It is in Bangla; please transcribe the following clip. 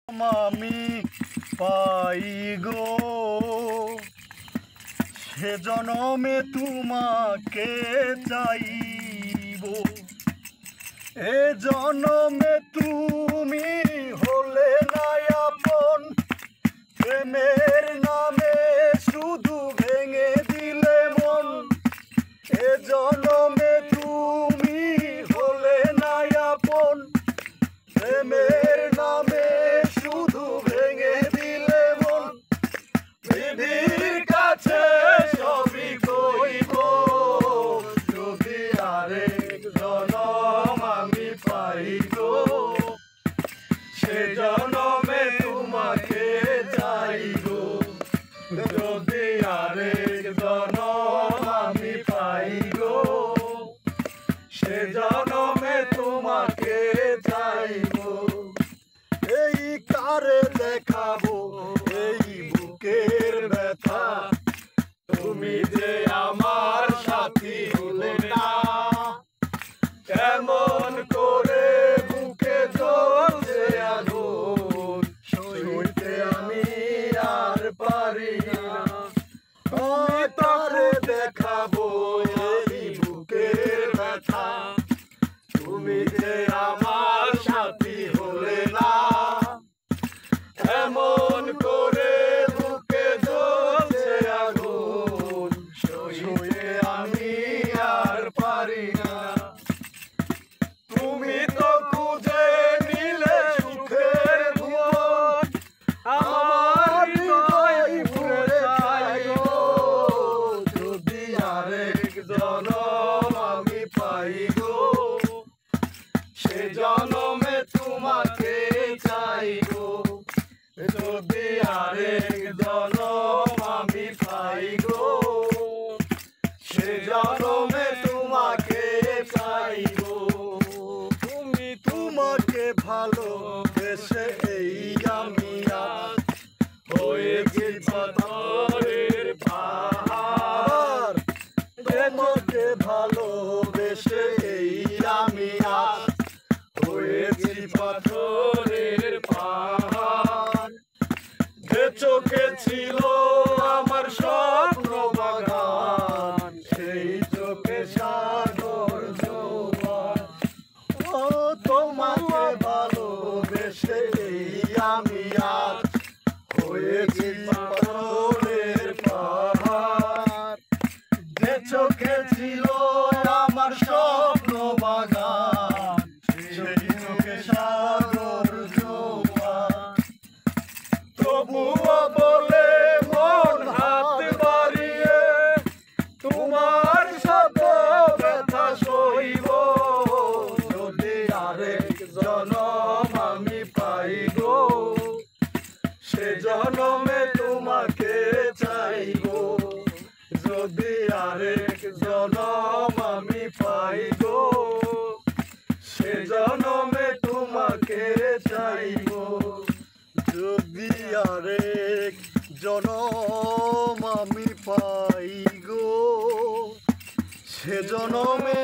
আমি পাই গো সে জনমে তোমাকে চাইব। এ জনমে তুমি হলে না আপন, প্রেমের নামে শুধু ভেঙে দিলে মন। এ জনমে তুমি হলে না আপন, প্রেমের নামে শুধু ভেঙে দিলে মন। পৃথিবীর কাছে সবই কইব যদি আরেক জনম আমি পাই গো সে জনমে তোমাকে চাই গো। যদি আরেক জনম আমি পাই গো সে জনমে তোমাকে চাইবো। এই কারে দেখাবো এই বুকের ব্যথা, তুমি যে আমার সাথী হলে না। কেমন করে বুকে জ্বলছে আগুন, সইতে আমি আর পারি না। আমি তারে দেখাবো এই বুকের ব্যথা, তুমি যে আমার সাথী হলে না। এমন করে বুকে জ্বলছে আগুন, সইতে আমি আর পারি না। তুমি তো খুঁজে নিলে সুখের ভুবন, আমার হৃদয় পুড়ে যায় গো। যদি আরেক জনম আমি পাই গো সে জনমে তোমাকে চাই গো। যদি আরেক জনম আমি পাই গো সে জনমে তোমাকে চাই গো। তুমি তোমাকে ভালোবেসে এই আমি আজ হয়েছি পাথরের পাহাড়। তোমাকে ভালোবেসে এই আমি আজ হয়েছি পাথরের পাহাড়। যে চোখে ছিল আমার স্বপ্ন বাগান, সেই চোখে সাগর জোয়ার। ও তোমাকে ভালোবেসে এই আমি আজ হয়েছি পাথরের পাহাড়। যে চোখে ছিল আমার স্বপ্ন বাগান, সেই চোখে সাগর জোয়ার। তবুও বলে মন হাত বাড়িয়ে তোমার সাথে ব্যথা সইব। যদি আরেক জনম আমি পাই গো সে জনমে তোমাকে চাইব। যদি আরেক জনম আমি পাই গো সে জনমে তোমাকে চাইব। যদি আরেক জনম আমি পাই গো সে জনমে